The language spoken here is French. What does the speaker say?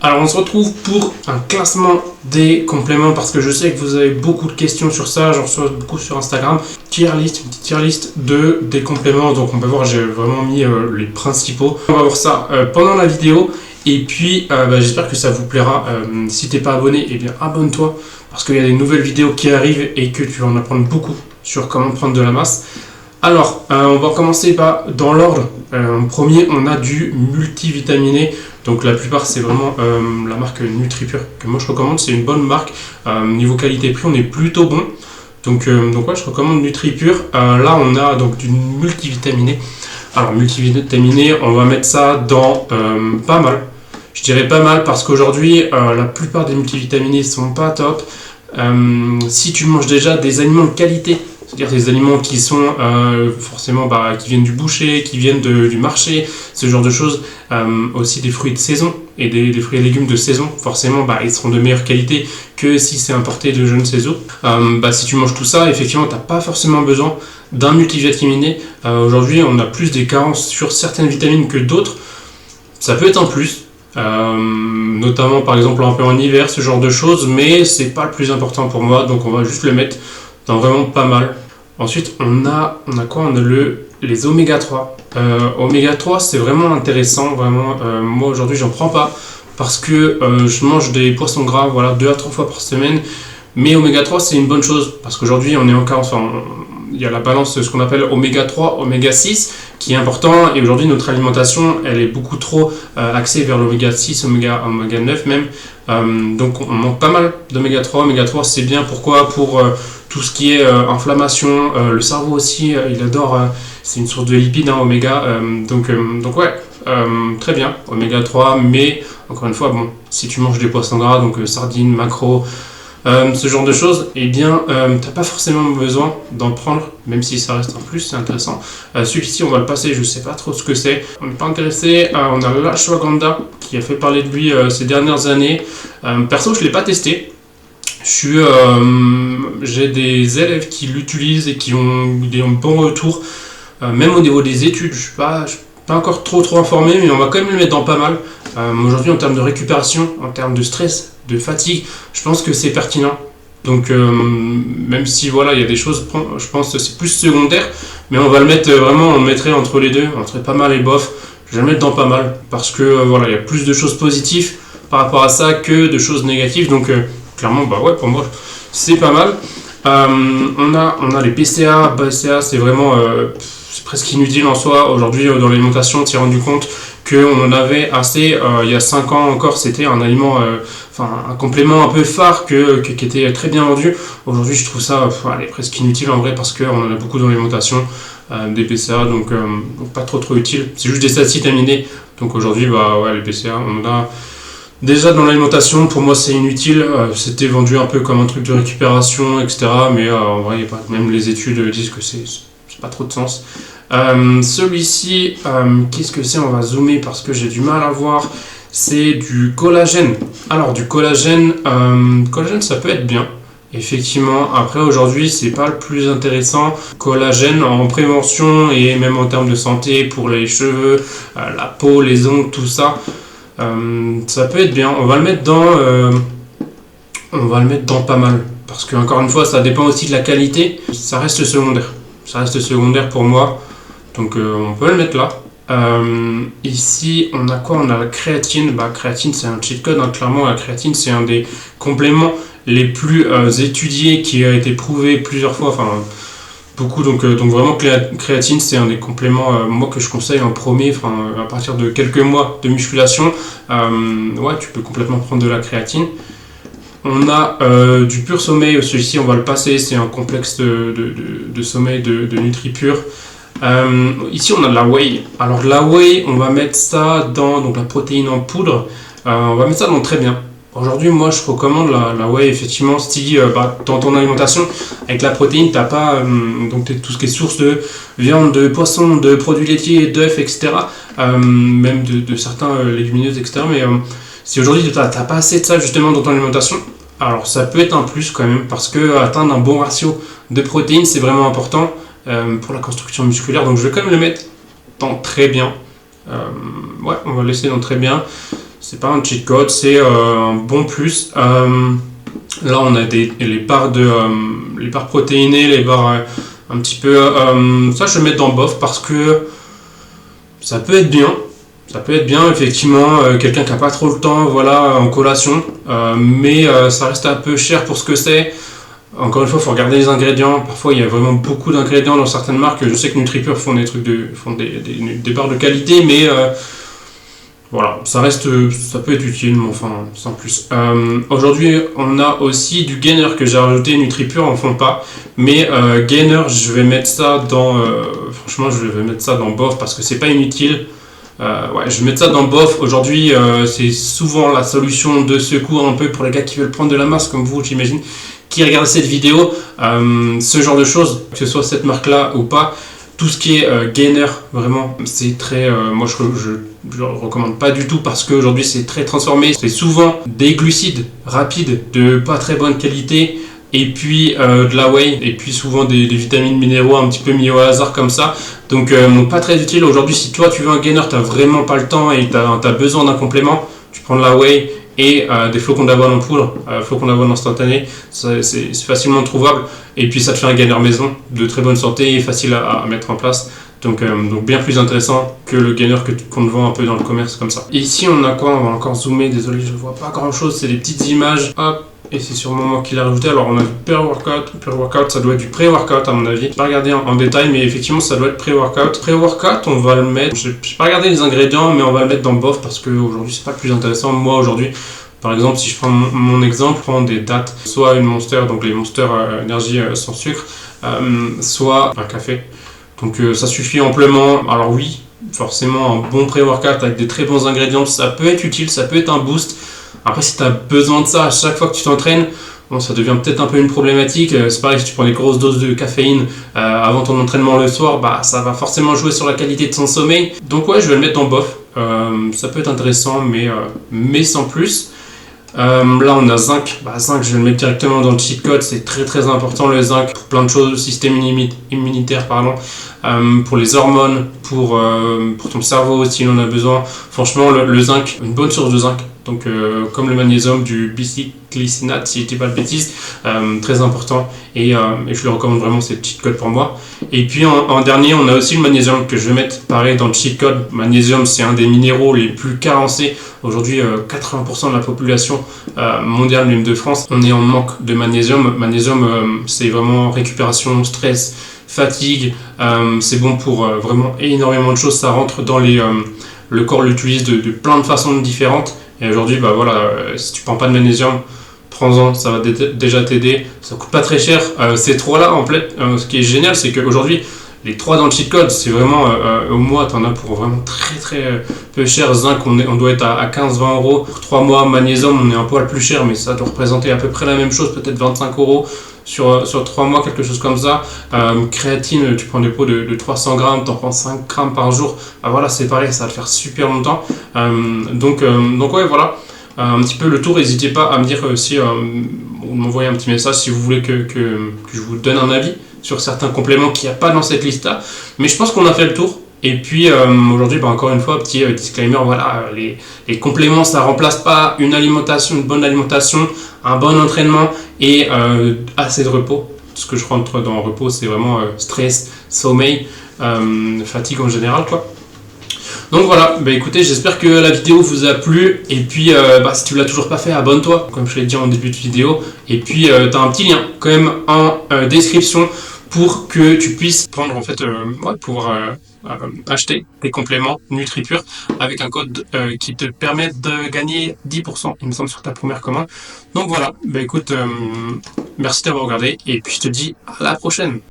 Alors on se retrouve pour un classement des compléments parce que je sais que vous avez beaucoup de questions sur ça, j'en reçois beaucoup sur Instagram. Une petite tier list des compléments, donc on peut voir j'ai vraiment mis les principaux. On va voir ça pendant la vidéo et puis j'espère que ça vous plaira. Si t'es pas abonné, eh bien abonne-toi parce qu'il y a des nouvelles vidéos qui arrivent et que tu vas en apprendre beaucoup sur comment prendre de la masse. Alors, on va commencer dans l'ordre. En premier, on a du multivitaminé. Donc la plupart, c'est vraiment la marque NutriPure que moi je recommande. C'est une bonne marque. Niveau qualité-prix, on est plutôt bon. Donc ouais, je recommande NutriPure. Là, on a donc du multivitaminé. Alors, multivitaminé, on va mettre ça dans pas mal. Je dirais pas mal parce qu'aujourd'hui, la plupart des multivitaminés sont pas top. Si tu manges déjà des aliments de qualité, c'est-à-dire des aliments qui sont forcément qui viennent du boucher, qui viennent du marché, ce genre de choses, aussi des fruits de saison et des fruits et légumes de saison, forcément ils seront de meilleure qualité que si c'est importé de je ne sais où. Si tu manges tout ça, effectivement tu n'as pas forcément besoin d'un multivitaminé. Aujourd'hui on a plus des carences sur certaines vitamines que d'autres, ça peut être un plus. Notamment par exemple un peu en hiver, ce genre de choses, mais c'est pas le plus important pour moi, donc on va juste le mettre dans vraiment pas mal. Ensuite on a quoi? On a les oméga 3. Oméga 3 c'est vraiment intéressant, vraiment. Moi aujourd'hui j'en prends pas parce que je mange des poissons gras 2 à 3 fois par semaine, mais oméga 3 c'est une bonne chose parce qu'aujourd'hui on est en carence. Il y a la balance, ce qu'on appelle oméga 3, oméga 6 qui est important, et aujourd'hui notre alimentation elle est beaucoup trop axée vers l'oméga 6, oméga 9 même, donc on manque pas mal d'oméga 3. Oméga 3 c'est bien, pourquoi? Pour tout ce qui est inflammation, le cerveau aussi il adore, c'est une source de lipides oméga, donc ouais, très bien oméga 3, mais encore une fois si tu manges des poissons gras, donc sardines, maquereaux, ce genre de choses, eh bien t'as pas forcément besoin d'en prendre, même si ça reste un plus, c'est intéressant. Celui-ci on va le passer, je sais pas trop ce que c'est, on n'est pas intéressé. On a l'ashwagandha qui a fait parler de lui ces dernières années. Perso je l'ai pas testé, j'ai des élèves qui l'utilisent et qui ont des bons retours, même au niveau des études. Je suis pas encore trop informé, mais on va quand même le mettre dans pas mal. Aujourd'hui en termes de récupération, en termes de stress, de fatigue, je pense que c'est pertinent. Donc même si il y a des choses, je pense que c'est plus secondaire, mais on va le mettre vraiment, on le mettrait entre les deux, entre pas mal et bof. Je vais le mettre dans pas mal parce que il y a plus de choses positives par rapport à ça que de choses négatives. Donc clairement pour moi c'est pas mal. On a les PCA. PCA c'est vraiment c'est presque inutile en soi. Aujourd'hui dans l'alimentation, on s'est rendu compte qu'on en avait assez. Il y a 5 ans encore, c'était un aliment, un complément un peu phare qui était très bien vendu. Aujourd'hui, je trouve ça presque inutile en vrai parce qu'on en a beaucoup dans l'alimentation, des PCA, donc pas trop utile. C'est juste des acides aminés. Donc aujourd'hui, les PCA, on en a déjà dans l'alimentation. Pour moi, c'est inutile. C'était vendu un peu comme un truc de récupération, etc. Mais en vrai, même les études disent que c'est pas trop de sens. Celui-ci, qu'est-ce que c'est? On va zoomer parce que j'ai du mal à voir. C'est du collagène. Alors du collagène, ça peut être bien, effectivement. Après aujourd'hui c'est pas le plus intéressant. Collagène en prévention et même en termes de santé pour les cheveux, la peau, les ongles, tout ça, ça peut être bien. On va le mettre dans pas mal parce que encore une fois ça dépend aussi de la qualité. Ça reste secondaire pour moi. Donc on peut le mettre là. Ici on a quoi? On a la créatine. Créatine c'est un cheat code, clairement. La créatine c'est un des compléments les plus étudiés, qui a été prouvé plusieurs fois, beaucoup. Donc vraiment créatine c'est un des compléments moi que je conseille en premier, à partir de quelques mois de musculation. Tu peux complètement prendre de la créatine. On a du pur sommeil. Celui-ci on va le passer, c'est un complexe de sommeil de NutriPure. Ici on a de la whey. Alors la whey, on va mettre ça dans la protéine en poudre. On va mettre ça dans très bien. Aujourd'hui moi je recommande la whey, effectivement. Si dans ton alimentation avec la protéine t'as pas tout ce qui est source de viande, de poisson, de produits laitiers, d'œufs, etc. Même de certains légumineuses, etc. Mais si aujourd'hui t'as pas assez de ça justement dans ton alimentation, alors ça peut être un plus quand même, parce que atteindre un bon ratio de protéines c'est vraiment important pour la construction musculaire. Donc je vais quand même le mettre dans très bien. On va le laisser dans très bien. c'est pas un cheat code, c'est un bon plus. Là, on a les barres les barres protéinées, les barres un petit peu. Ça, je vais mettre dans bof parce que ça peut être bien. Ça peut être bien, effectivement, quelqu'un qui n'a pas trop le temps, voilà, en collation, mais ça reste un peu cher pour ce que c'est. Encore une fois, il faut regarder les ingrédients. Parfois, il y a vraiment beaucoup d'ingrédients dans certaines marques. Je sais que NutriPure font des barres de qualité, mais voilà, ça peut être utile, mais enfin, sans plus. Aujourd'hui, on a aussi du gainer que j'ai rajouté. NutriPure en font pas, mais gainer, je vais mettre ça dans. Franchement, je vais mettre ça dans bof parce que c'est pas inutile. Ouais, je vais mettre ça dans bof. Aujourd'hui, c'est souvent la solution de secours un peu pour les gars qui veulent prendre de la masse, comme vous, j'imagine, qui regardent cette vidéo. Ce genre de choses, que ce soit cette marque-là ou pas, tout ce qui est gainer, vraiment, c'est très. Moi, je le recommande pas du tout parce qu'aujourd'hui, c'est très transformé. C'est souvent des glucides rapides de pas très bonne qualité. Et puis de la whey, et puis souvent des vitamines minéraux un petit peu mis au hasard comme ça. Donc pas très utile. Aujourd'hui, si toi tu veux un gainer, t'as vraiment pas le temps et t'as besoin d'un complément, tu prends de la whey et des flocons d'avoine en poudre, flocons d'avoine instantanés, c'est facilement trouvable. Et puis ça te fait un gainer maison de très bonne santé et facile à mettre en place. Donc bien plus intéressant que le gainer qu'on te vend un peu dans le commerce comme ça. Et ici on a quoi? On va encore zoomer, désolé je vois pas grand chose, c'est des petites images. Hop. Et c'est sûrement moi qui l'ai rajouté. Alors on a du pré-workout, ça doit être du pré-workout à mon avis. Je vais pas regarder en détail, mais effectivement ça doit être pré-workout. Pré-workout, on va le mettre. Je vais pas regarder les ingrédients, mais on va le mettre dans bof parce que aujourd'hui c'est pas le plus intéressant. Moi aujourd'hui, par exemple, si je prends mon exemple, je prends des dates, soit une Monster, donc les Monster énergie sans sucre, soit un café. Donc ça suffit amplement. Alors oui, forcément un bon pré-workout avec des très bons ingrédients, ça peut être utile, ça peut être un boost. Après, si tu as besoin de ça à chaque fois que tu t'entraînes, bon, ça devient peut-être un peu une problématique. C'est pareil, si tu prends des grosses doses de caféine avant ton entraînement le soir, bah, ça va forcément jouer sur la qualité de son sommeil. Donc ouais, je vais le mettre en bof. Ça peut être intéressant, mais sans plus. Là, on a zinc. Zinc, je vais le mettre directement dans le cheat code. C'est très très important le zinc pour plein de choses, système immunitaire, pardon, pour les hormones, pour ton cerveau si on en a besoin. Franchement, le zinc, une bonne source de zinc. Donc comme le magnésium, du bicyglycinate, si je ne dis pas de bêtises, très important. Et je le recommande vraiment, c'est le cheat code pour moi. Et puis en dernier, on a aussi le magnésium que je vais mettre pareil dans le cheat code. Magnésium, c'est un des minéraux les plus carencés. Aujourd'hui, 80% de la population mondiale, même de France, on est en manque de magnésium. Magnésium, c'est vraiment récupération, stress, fatigue. C'est bon pour vraiment énormément de choses. Ça rentre dans le corps l'utilise de plein de façons différentes. Et aujourd'hui, bah voilà, si tu prends pas de magnésium, prends-en, ça va déjà t'aider. Ça coûte pas très cher. Ces trois-là, en fait, ce qui est génial, c'est qu'aujourd'hui, les trois dans le cheat code, c'est vraiment au mois, t'en as pour vraiment très très peu cher. Zinc, on doit être à 15-20 euros. Pour 3 mois, magnésium, on est un poil plus cher, mais ça doit représenter à peu près la même chose, peut-être 25 euros sur 3 mois, quelque chose comme ça. Créatine, tu prends des pots de 300 grammes, t'en prends 5 grammes par jour. Voilà, c'est pareil, ça va te faire super longtemps. Donc ouais, voilà. Un petit peu le tour, n'hésitez pas à me dire si vous m'envoyez un petit message si vous voulez que je vous donne un avis sur certains compléments qu'il n'y a pas dans cette liste-là. Mais je pense qu'on a fait le tour. Et puis aujourd'hui, encore une fois, petit disclaimer, voilà, les compléments, ça ne remplace pas une bonne alimentation, un bon entraînement et assez de repos. Ce que je rentre dans le repos, c'est vraiment stress, sommeil, fatigue en général, quoi. Donc voilà, écoutez, j'espère que la vidéo vous a plu. Et puis, si tu ne l'as toujours pas fait, abonne-toi, comme je l'ai dit en début de vidéo. Et puis, tu as un petit lien quand même en description pour que tu puisses prendre, en fait, pouvoir acheter des compléments NutriPure avec un code qui te permet de gagner 10%, il me semble, sur ta première commande. Donc voilà, écoute, merci d'avoir regardé. Et puis, je te dis à la prochaine.